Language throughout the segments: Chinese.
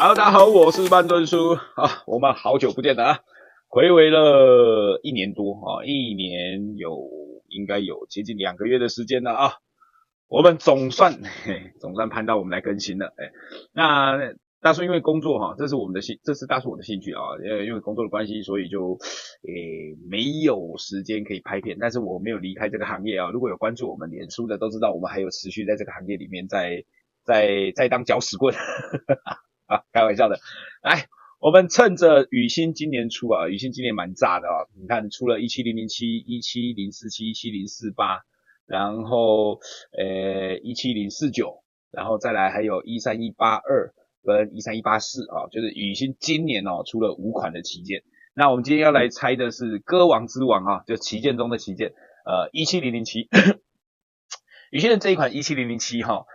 Hello，大家好，我是半吨叔啊，我们好久不见了啊，睽违了1年多啊，1年应该有接近2个月的时间了啊，我们总算盼到我们来更新了，那大叔因为工作哈，这是大叔我的兴趣啊，因为工作的关系，所以就没有时间可以拍片，但是我没有离开这个行业啊，如果有关注我们脸书的都知道，我们还有持续在这个行业里面在当搅屎棍。啊，开玩笑的。来，我们趁着雨欣今年出啊，雨欣今年蛮炸的啊，你看出了17007、17047、17048，然后17049，然后再来还有13182跟13184啊，就是雨欣今年哦出了5款的旗舰。那我们今天要来猜的是歌王之王啊，就旗舰中的旗舰，17007。雨欣的这一款17007哈。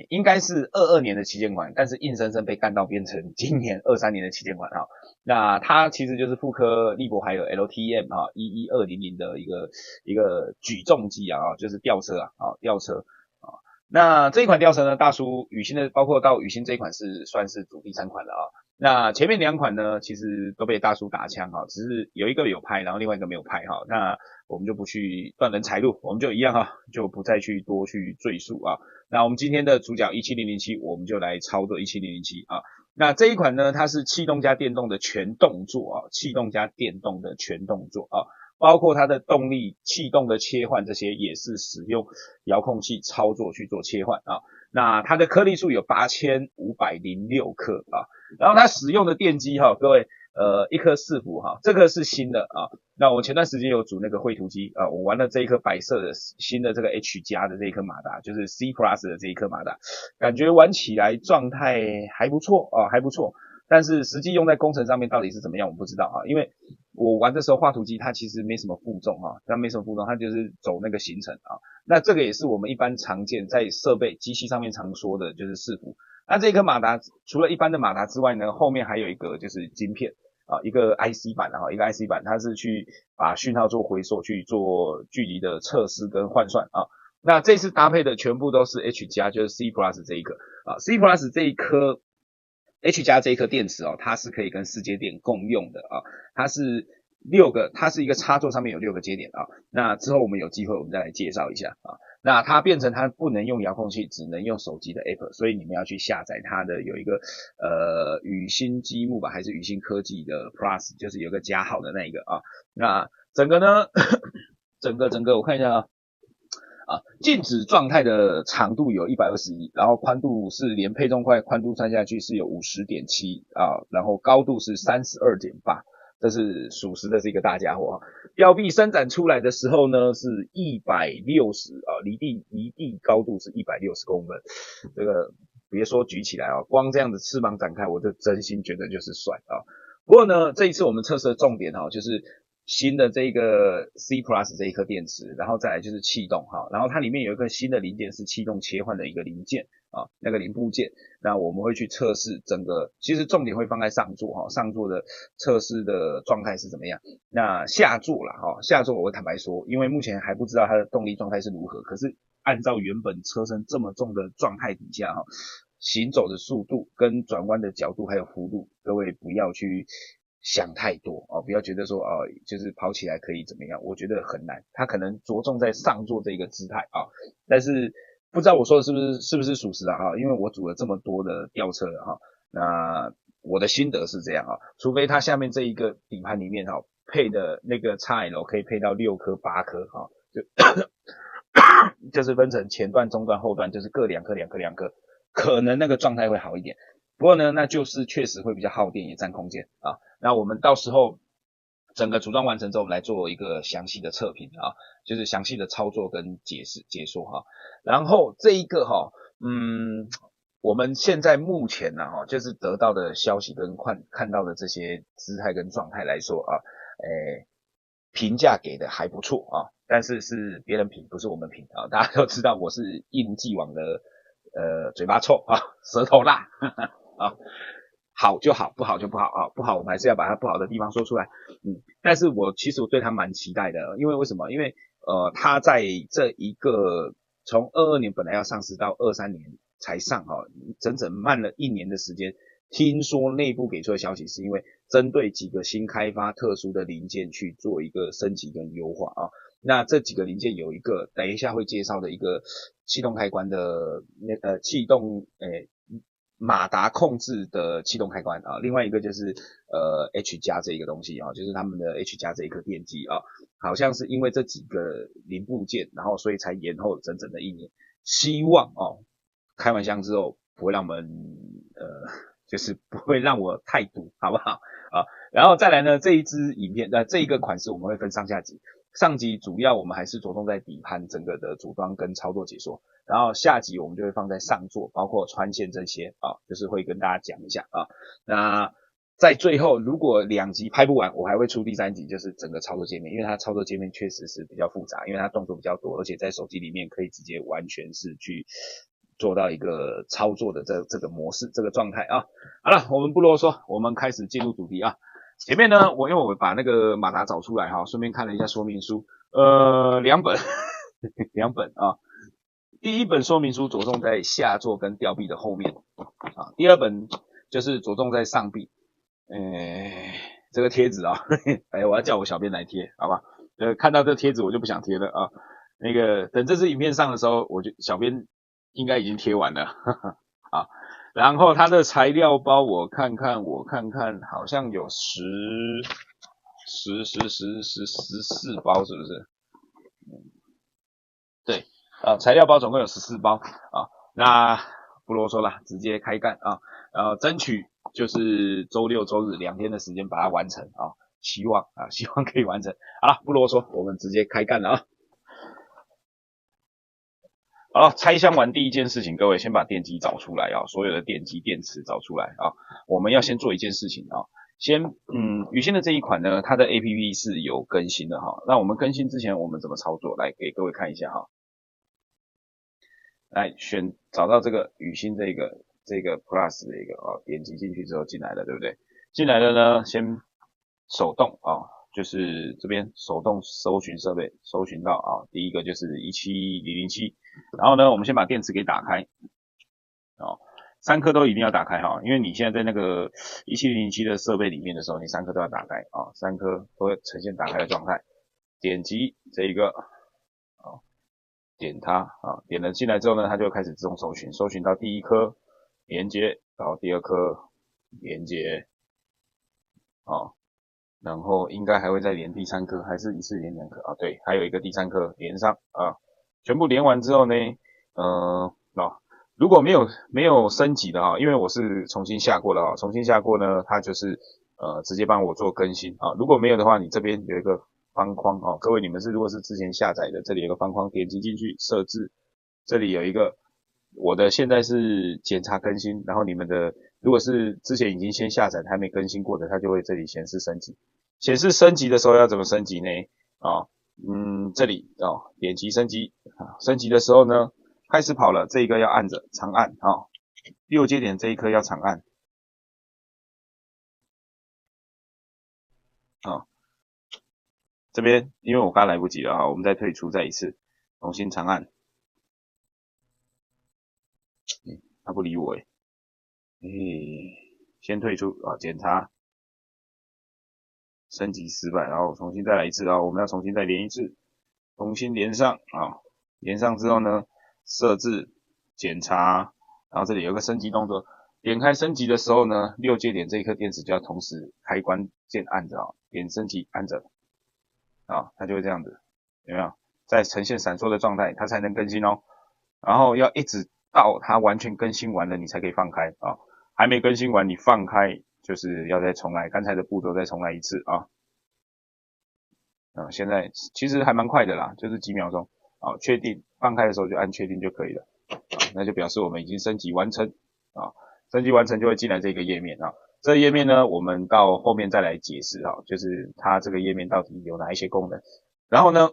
应该是22年的旗舰款，但是硬生生被干到变成今年23年的旗舰款哈。那它其实就是复刻利博海尔 LTM 哈11200的一个举重机啊，就是吊车啊，吊车啊。那这一款吊车呢，大叔雨欣的包括到雨欣这一款是算是主第3款了啊。那前面2款呢，其实都被大叔打枪哈，只是有一个有拍，然后另外一个没有拍哈。那我们就不去断人财路，我们就一样哈，就不再去多去赘述啊。那我们今天的主角17007，我们就来操作17007啊。那这一款呢，它是气动加电动的全动作啊，气动加电动的全动作啊，包括它的动力、气动的切换，这些也是使用遥控器操作去做切换啊。那它的颗粒数有8506克啊，然后它使用的电机哈，各位1颗4伏哈，这个是新的啊。那我前段时间有组那个绘图机啊，我玩了这一颗白色的新的这个 H 加的这一颗马达，就是 C Plus 的这一颗马达，感觉玩起来状态还不错啊，还不错。但是实际用在工程上面到底是怎么样，我不知道啊，因为我玩的时候画图机它其实没什么负重啊，它没什么负重，它就是走那个行程啊。那这个也是我们一般常见在设备机器上面常说的，就是4伏。那这颗马达除了一般的马达之外呢，后面还有一个就是晶片。一个 IC 版一个 IC 版，它是去把讯号做回溯，去做距离的测试跟换算啊。那这次搭配的全部都是 H 加，就是 C Plus 这一个啊 ，C Plus 这一颗 H 加这一颗电池它是可以跟4节点共用的啊，它是一个插座上面有6个接点啊。那之后我们有机会我们再来介绍一下啊。那它变成它不能用遥控器，只能用手机的 App， 所以你们要去下载它的有一个雨欣积木吧，还是雨欣科技的 Plus， 就是有个加号的那一个啊。那整个呢，整个我看一下静止状态的长度有121，然后宽度是连配重块宽度算下去是有50.7啊，然后高度是32.8。这是属实的这个大家伙吊臂伸展出来的时候呢是160离地高度是160公分，这个别说举起来光这样子翅膀展开我就真心觉得就是帅啊。不过呢这一次我们测试的重点就是新的这个 C Plus 这一颗电池，然后再来就是气动然后它里面有一个新的零件是气动切换的一个零件那个零部件，那我们会去测试整个，其实重点会放在上座上座的测试的状态是怎么样。那下座下座我会坦白说，因为目前还不知道它的动力状态是如何，可是按照原本车身这么重的状态底下行走的速度跟转弯的角度还有幅度，各位不要去想太多不要觉得说就是跑起来可以怎么样，我觉得很难，它可能着重在上座这个姿态但是不知道我说的是不是属实因为我组了这么多的吊车那我的心得是这样除非它下面这一个底盘里面配的那个 XL 可以配到6颗8颗就是分成前段中段后段，就是各2颗，可能那个状态会好一点。不过呢那就是确实会比较耗电也占空间那我们到时候整个组装完成之后，我们来做一个详细的测评就是详细的操作跟解说然后这一个我们现在目前就是得到的消息跟看到的这些姿态跟状态来说评价给的还不错但是是别人评不是我们评大家都知道我是一如既往的嘴巴臭舌头辣好就好，不好就不好不好我们还是要把它不好的地方说出来但是其实我对它蛮期待的，因为为什么？因为它在这一个从22年本来要上市到23年才上整整慢了1年的时间，听说内部给出的消息是因为针对几个新开发特殊的零件去做一个升级跟优化啊。那这几个零件有一个等一下会介绍的一个气动开关的气动马达控制的气动开关啊，另外一个就是H 加这一个东西啊，就是他们的 H 加这一颗电机啊，好像是因为这几个零部件，然后所以才延后整整的1年。希望开完箱之后不会让我们就是不会让我太堵，好不好啊？然后再来呢，这一支影片这一个款式我们会分上下集，上集主要我们还是着重在底盘整个的组装跟操作解说。然后下集我们就会放在上座，包括穿线这些啊，就是会跟大家讲一下啊。那在最后，如果2集拍不完，我还会出第3集，就是整个操作界面，因为它操作界面确实是比较复杂，因为它动作比较多，而且在手机里面可以直接完全是去做到一个操作的这个模式，这个状态啊。好了，我们不啰嗦，我们开始进入主题啊。前面呢，因为我把那个马达找出来哈，顺便看了一下说明书，2本2本啊。第一本说明书着重在下座跟吊臂的后面啊，第2本就是着重在上臂。这个贴纸啊，我要叫我小编来贴，好吧？看到这贴纸我就不想贴了啊。那个等这支影片上的时候，小编应该已经贴完了，啊。然后它的材料包我看看，好像有14包，是不是？对。材料包总共有14包啊，那不啰嗦了，直接开干啊，争取就是周6、周日2天的时间把它完成啊，希望可以完成。好了，不啰嗦，我们直接开干了啊。好，拆箱完第一件事情，各位先把电机找出来啊，所有的电机电池找出来啊，我们要先做一件事情啊。宇欣的这一款呢，它的 APP 是有更新的哈。那我们更新之前我们怎么操作？来给各位看一下哈。来找到这个宇欣这个 Plus 的一个点击进去之后进来了，对不对？进来了呢，先手动就是这边手动搜寻设备，搜寻到第一个就是17007，然后呢，我们先把电池给打开，3颗都一定要打开哈，因为你现在在那个17007的设备里面的时候，你3颗都要打开3颗都会呈现打开的状态。点击这一个点它点了进来之后呢，它就开始自动搜寻到第1颗连接，然后第2颗连接然后应该还会再连第3颗，还是一次连2颗对，还有一个第3颗连上全部连完之后呢，如果没有升级的因为我是重新下过的重新下过呢，它就是直接帮我做更新如果没有的话，你这边有一个方框各位你们如果是之前下载的，这里有个方框，点击进去设置，这里有一个我的现在是检查更新，然后你们的如果是之前已经先下载还没更新过的，它就会这里显示升级。显示升级的时候要怎么升级呢？这里点击升级升级的时候呢，开始跑了，这一个要按着长按6节点这一颗要长按这边因为我刚来不及了我们再退出再一次，重新长按。他不理我先退出检查，升级失败，然后重新再来一次我们要重新再连一次，重新连上连上之后呢，设置检查，然后这里有个升级动作，点开升级的时候呢，6节点这一颗电池就要同时开关键按着点升级按着它就会这样子，有没有？在呈现闪烁的状态，它才能更新然后要一直到它完全更新完了，你才可以放开还没更新完，你放开就是要再重来，刚才的步骤再重来一次现在其实还蛮快的啦，就是几秒钟确定放开的时候就按确定就可以了那就表示我们已经升级完成升级完成就会进来这个页面这个页面呢，我们到后面再来解释就是它这个页面到底有哪一些功能。然后呢，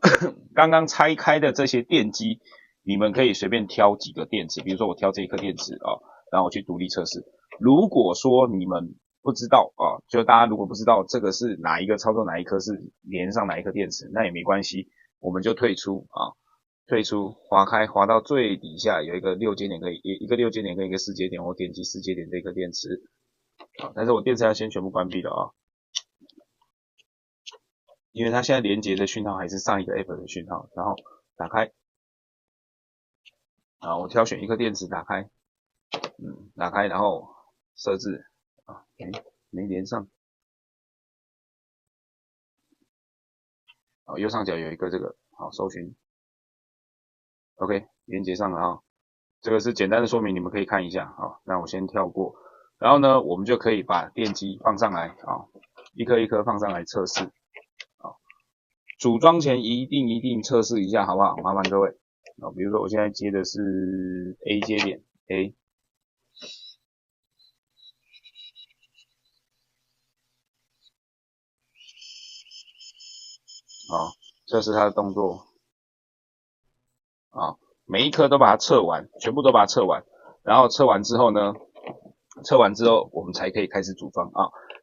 刚刚拆开的这些电机，你们可以随便挑几个电池，比如说我挑这一颗电池然后我去独立测试。如果说你们不知道就大家如果不知道这个是哪一个操作哪一颗是连上哪一颗电池，那也没关系，我们就退出退出滑开，滑到最底下有一个6节点跟一个4节点，我点击4节点这颗电池但是我电池要先全部关闭了啊，因为它现在连接的讯号还是上一个 app 的讯号，然后打开，我挑选一颗电池打开，打开然后设置，没连上，右上角有一个这个，搜寻 ，OK， 连接上了啊，这个是简单的说明，你们可以看一下啊，那我先跳过，然后呢，我们就可以把电机放上来啊，一颗一颗放上来测试，组装前一定测试一下，好不好？麻烦各位，比如说我现在接的是 A 接点 A。这是它的动作每一颗都把它测完，全部都把它测完，然后测完之后呢，我们才可以开始组装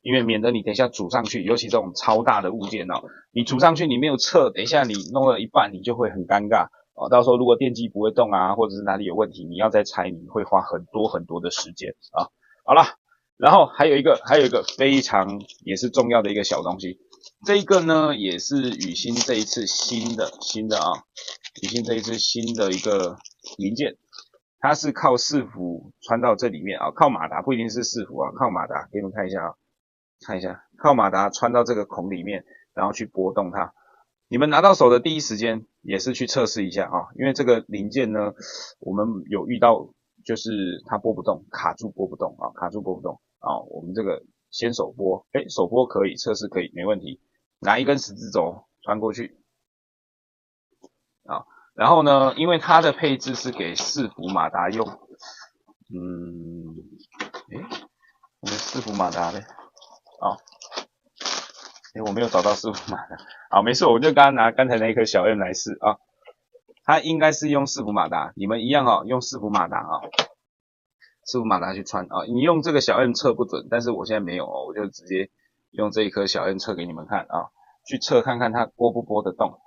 因为免得你等一下组上去，尤其这种超大的物件你组上去你没有测，等一下你弄了一半你就会很尴尬到时候如果电机不会动或者是哪里有问题，你要再拆，你会花很多的时间好了，然后还有一个非常也是重要的一个小东西。这一个呢，也是宇欣这一次新的宇欣这一次新的一个零件，它是靠伺服穿到这里面靠马达，不一定是伺服靠马达，给你们看一下靠马达穿到这个孔里面，然后去拨动它。你们拿到手的第一时间也是去测试一下因为这个零件呢，我们有遇到就是它拨不动，卡住拨不动我们这个先手拨，手拨可以，测试可以，没问题。拿一根十字轴穿过去然后呢，因为它的配置是给伺服马达用，我们伺服马达呢？我没有找到伺服马达，没事，我就拿刚才那一颗小 M 来试它应该是用伺服马达，你们一样用伺服马达伺服马达去穿你用这个小 M 测不准，但是我现在没有我就直接用这一颗小 M 测给你们看去测看看它拨不拨得动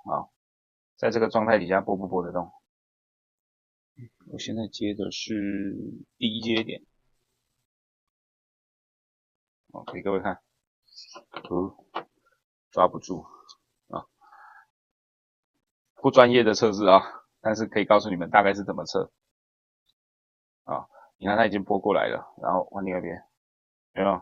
在这个状态底下拨不拨得动。我现在接的是第一接点给各位看抓不住不专业的测试但是可以告诉你们大概是怎么测你看它已经拨过来了，然后往另外一边有没有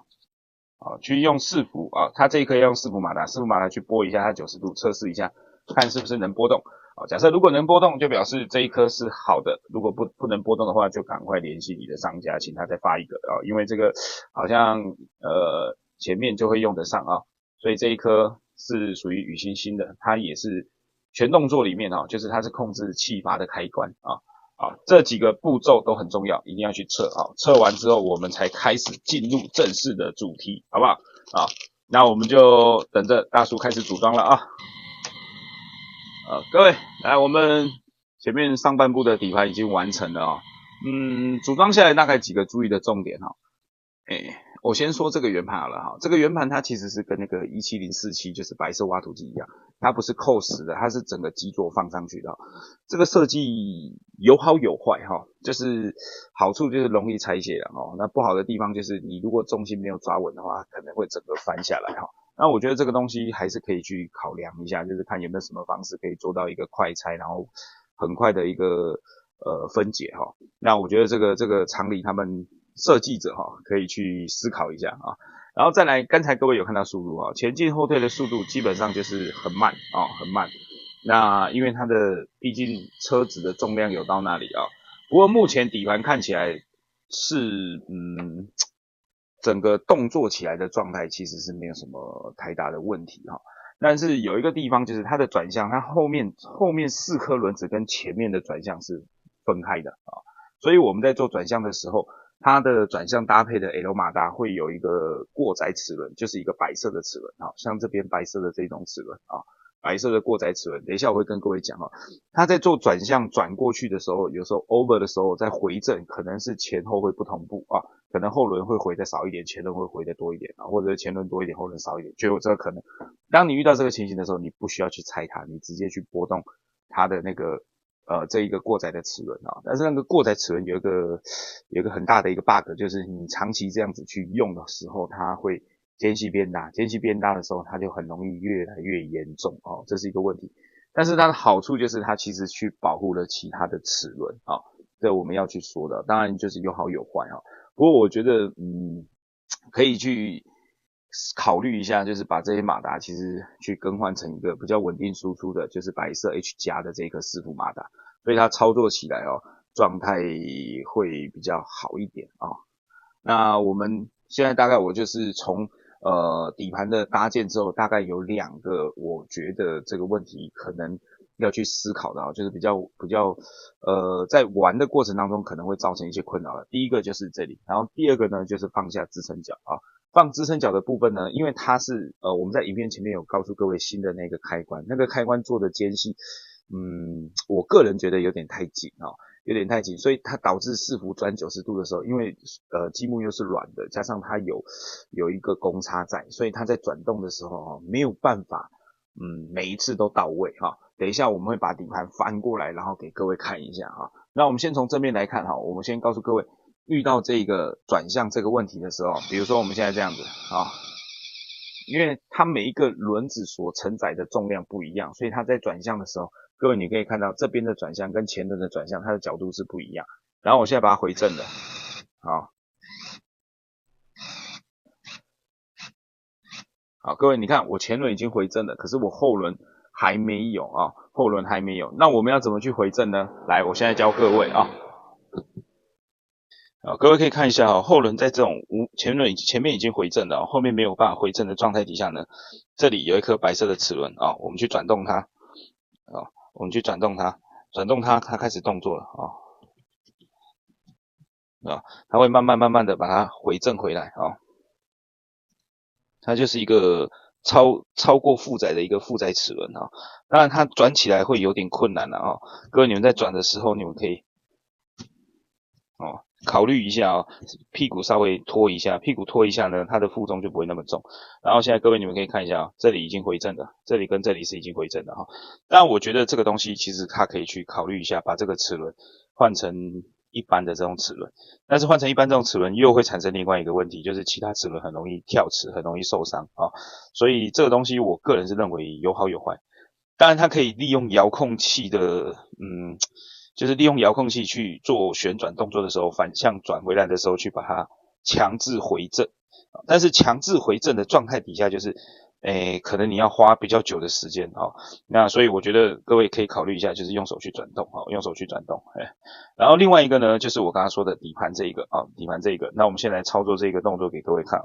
去用伺服它这一颗要用伺服马达去拨一下它90度测试一下，看是不是能拨动假设如果能拨动，就表示这一颗是好的，如果不能拨动的话，就赶快联系你的商家，请他再发一个因为这个好像前面就会用得上所以这一颗是属于宇欣新的，它也是全动作里面就是它是控制气阀的开关这几个步骤都很重要，一定要去测测完之后我们才开始进入正式的主题，好不好那我们就等着大叔开始组装了各位来，我们前面上半部的底盘已经完成了组装下来大概几个注意的重点我先说这个圆盘好了这个圆盘它其实是跟那个17047就是白色挖土机一样，它不是扣实的，它是整个基座放上去的这个设计有好有坏就是好处就是容易拆卸了那不好的地方就是你如果重心没有抓稳的话，可能会整个翻下来那我觉得这个东西还是可以去考量一下，就是看有没有什么方式可以做到一个快拆，然后很快的一个分解那我觉得这个厂里他们设计者可以去思考一下然后再来，刚才各位有看到速度前进后退的速度基本上就是很慢很慢。那因为它的毕竟车子的重量有到那里不过目前底盘看起来是整个动作起来的状态其实是没有什么太大的问题但是有一个地方就是它的转向，它后面4颗轮子跟前面的转向是分开的所以我们在做转向的时候，它的转向搭配的 L 马达会有一个过载齿轮，就是一个白色的齿轮像这边白色的这种齿轮白色的过载齿轮，等一下我会跟各位讲它在做转向转过去的时候，有时候 over 的时候在回正，可能是前后会不同步可能后轮会回的少一点，前轮会回的多一点或者前轮多一点，后轮少一点，就有这个可能。当你遇到这个情形的时候，你不需要去拆它，你直接去拨动它的那个这一个过载的齿轮啊，但是那个过载齿轮有一个很大的一个 bug， 就是你长期这样子去用的时候，它会间隙变大，间隙变大的时候，它就很容易越来越严重哦，这是一个问题。但是它的好处就是它其实去保护了其他的齿轮啊，这我们要去说的，当然就是有好有坏啊。不过我觉得可以去考虑一下，就是把这些马达其实去更换成一个比较稳定输出的，就是白色 H 加的这个伺服马达，所以它操作起来状态会比较好一点啊。那我们现在大概我就是从底盘的搭建之后，大概有2个我觉得这个问题可能要去思考的就是比较在玩的过程当中可能会造成一些困扰的。第一个就是这里，然后第二个呢就是放下支撑脚啊。放支撑脚的部分呢，因为它是我们在影片前面有告诉各位新的那个开关，那个开关做的间隙我个人觉得有点太紧有点太紧，所以它导致伺服转90度的时候，因为积木又是软的，加上它有一个公差在，所以它在转动的时候没有办法每一次都到位等一下我们会把底盘翻过来，然后给各位看一下那我们先从正面来看我们先告诉各位，遇到这个转向这个问题的时候，比如说我们现在这样子因为它每一个轮子所承载的重量不一样，所以它在转向的时候，各位你可以看到这边的转向跟前轮的转向，它的角度是不一样。然后我现在把它回正了，好，各位你看我前轮已经回正了，可是我后轮还没有后轮还没有。那我们要怎么去回正呢？来，我现在教各位各位可以看一下后轮在这种前面已经回正了后面没有办法回正的状态底下呢，这里有一颗白色的齿轮我们去转动它我们去转动它，它开始动作了它会慢慢的把它回正回来它就是一个超过负载的一个负载齿轮当然它转起来会有点困难了各位你们在转的时候，你们可以考虑一下屁股稍微拖一下，屁股拖一下呢，它的负重就不会那么重。然后现在各位你们可以看一下这里已经回正了，这里跟这里是已经回正了当然我觉得这个东西其实它可以去考虑一下，把这个齿轮换成一般的这种齿轮，但是换成一般这种齿轮又会产生另外一个问题，就是其他齿轮很容易跳齿，很容易受伤所以这个东西我个人是认为有好有坏。当然它可以利用遥控器的就是利用遥控器去做旋转动作的时候，反向转回来的时候去把它强制回正。但是强制回正的状态底下就是可能你要花比较久的时间那所以我觉得各位可以考虑一下，就是用手去转动用手去转动然后另外一个呢，就是我刚刚说的底盘这一个底盘这一个，那我们先来操作这个动作给各位看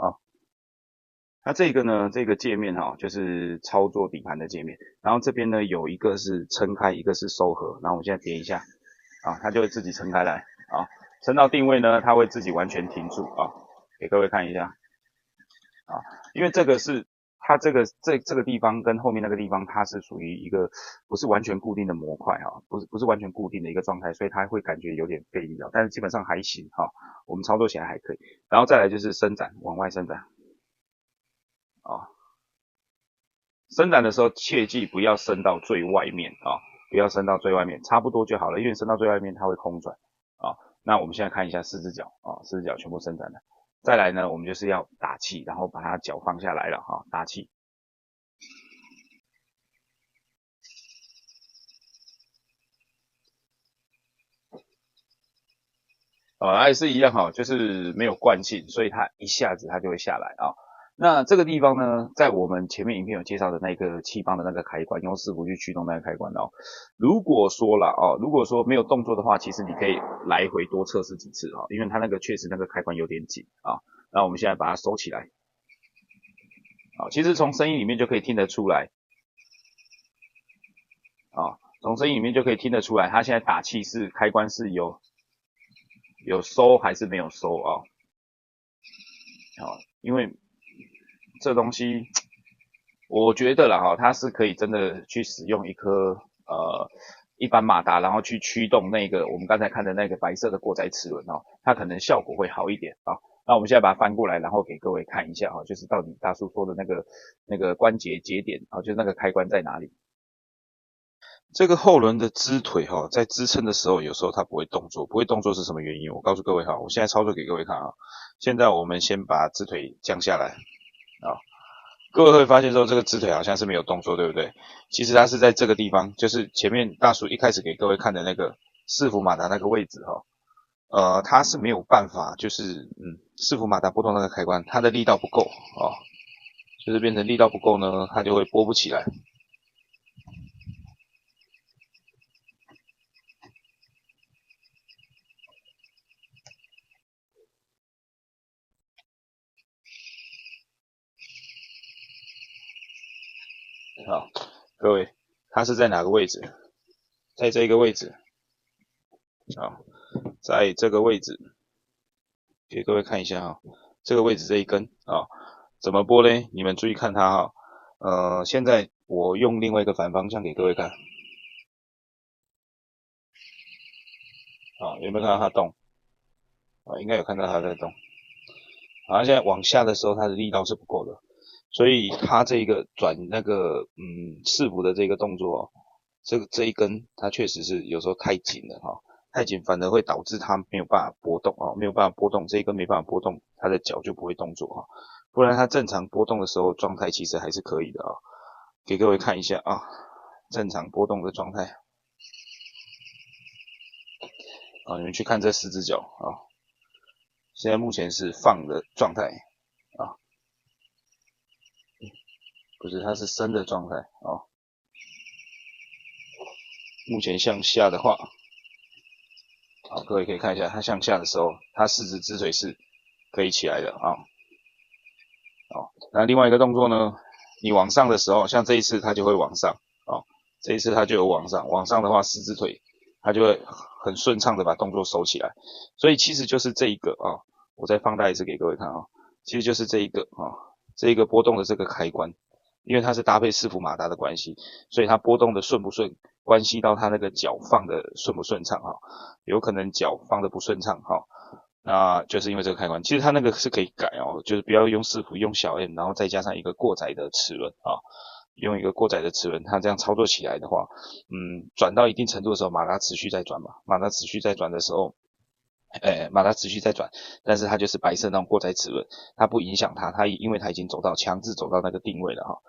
那这个呢，这个界面就是操作底盘的界面，然后这边呢有一个是撑开，一个是收合，然后我们现在点一下它就会自己撑开来撑到定位呢，它会自己完全停住给各位看一下因为这个是它这个地方跟后面那个地方，它是属于一个不是完全固定的模块不是完全固定的一个状态，所以它会感觉有点费力但是基本上还行我们操作起来还可以。然后再来就是伸展，往外伸展伸展的时候切记不要伸到最外面不要伸到最外面，差不多就好了，因为伸到最外面它会空转那我们现在看一下四只脚四只脚全部伸展了。再来呢，我们就是要打气，然后把它脚放下来了打气。还是一样就是没有惯性，所以它一下子它就会下来那这个地方呢，在我们前面影片有介绍的那个气泵的那个开关，用伺服去驱动那个开关如果说没有动作的话，其实你可以来回多测试几次因为它那个确实那个开关有点紧那我们现在把它收起来其实从声音里面就可以听得出来从声音里面就可以听得出来，它现在打气是开关是有收还是没有收因为这东西我觉得啦它是可以真的去使用一颗一般马达，然后去驱动那个我们刚才看的那个白色的过载齿轮它可能效果会好一点那我们现在把它翻过来，然后给各位看一下就是到底大叔说的那个关节节点就是那个开关在哪里。这个后轮的支腿在支撑的时候，有时候它不会动作，不会动作是什么原因？我告诉各位我现在操作给各位看现在我们先把支腿降下来各位会发现说这个支腿好像是没有动作，对不对？其实它是在这个地方，就是前面大叔一开始给各位看的那个伺服马达那个位置它是没有办法，就是伺服马达拨动那个开关，它的力道不够就是变成力道不够呢，它就会拨不起来。好，各位，它是在哪个位置？在这个位置在这个位置，给各位看一下这个位置这一根怎么拨嘞？你们注意看它现在我用另外一个反方向给各位看有没有看到它动应该有看到它在动现在往下的时候它的力道是不够的，所以它这个转那个伺服的这个动作这一根它确实是有时候太紧了太紧反而会导致它没有办法波动没有办法波动，这一根没办法波动，它的脚就不会动作不然它正常波动的时候状态其实还是可以的给各位看一下正常波动的状态你们去看这4只脚现在目前是放的状态不是，它是升的状态目前向下的话各位可以看一下，它向下的时候，它4只支腿是可以起来的那另外一个动作呢，你往上的时候，像这一次它就会往上这一次它就有往上，往上的话4只腿它就会很顺畅的把动作收起来，所以其实就是这一个我再放大一次给各位看其实就是这一个这一个波动的这个开关，因为它是搭配伺服马达的关系，所以它波动的顺不顺关系到它那个脚放的顺不顺畅有可能脚放的不顺畅那就是因为这个开关，其实它那个是可以改就是不要用伺服，用小 M， 然后再加上一个过载的齿轮用一个过载的齿轮，它这样操作起来的话转到一定程度的时候，马达持续在转嘛，马达持续在转的时候马达持续在转，但是它就是白色那种过载齿轮，它不影响它因为它已经强制走到那个定位了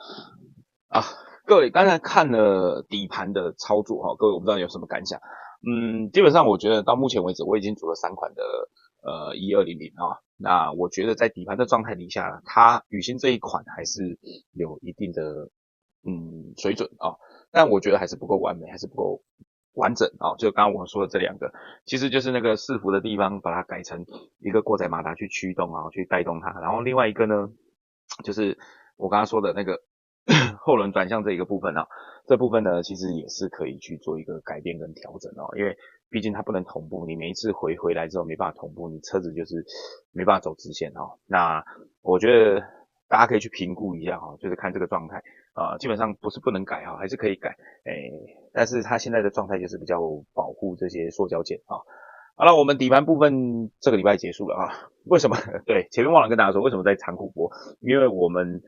各位刚才看了底盘的操作各位我不知道有什么感想基本上我觉得到目前为止我已经组了3款的1200那我觉得在底盘的状态底下，它宇星这一款还是有一定的水准但我觉得还是不够完美，还是不够完整就刚刚我说的这2个，其实就是那个伺服的地方把它改成一个过载马达去驱动去带动它，然后另外一个呢就是我刚刚说的那个后轮转向这一个部分这部分呢其实也是可以去做一个改变跟调整因为毕竟它不能同步，你每一次回来之后没办法同步，你车子就是没办法走直线那我觉得大家可以去评估一下就是看这个状态基本上不是不能改还是可以改但是它现在的状态就是比较保护这些塑胶件好了，我们底盘部分这个礼拜结束了为什么？对，前面忘了跟大家说为什么在仓库播，因为我们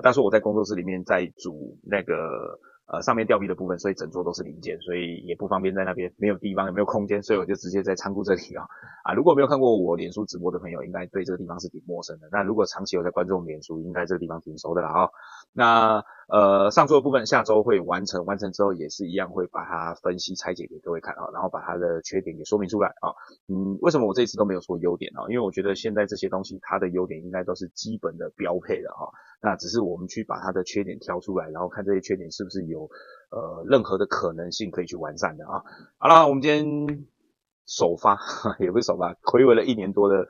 但是我在工作室里面在煮那个上面吊臂的部分，所以整桌都是零件，所以也不方便在那边，没有地方也没有空间，所以我就直接在仓库这里如果没有看过我脸书直播的朋友，应该对这个地方是挺陌生的。那如果长期有在关注我们脸书，应该这个地方挺熟的啦那上桌的部分下周会完成，完成之后也是一样会把它分析拆解给各位看然后把它的缺点给说明出来为什么我这一次都没有说优点因为我觉得现在这些东西它的优点应该都是基本的标配的那只是我们去把它的缺点挑出来，然后看这些缺点是不是有任何的可能性可以去完善的好了，我们今天首发也不是首发，睽违了1年多的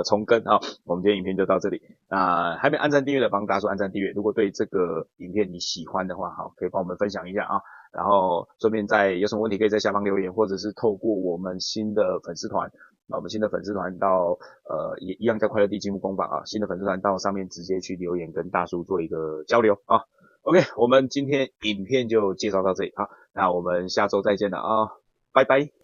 重更我们今天影片就到这里。那还没按赞订阅的帮大叔按赞订阅，如果对这个影片你喜欢的话可以帮我们分享一下然后顺便有什么问题可以在下方留言，或者是透过我们新的粉丝团我们新的粉丝团到也一样叫快乐地积木工坊新的粉丝团到上面直接去留言跟大叔做一个交流OK， 我们今天影片就介绍到这里那我们下周再见了拜拜。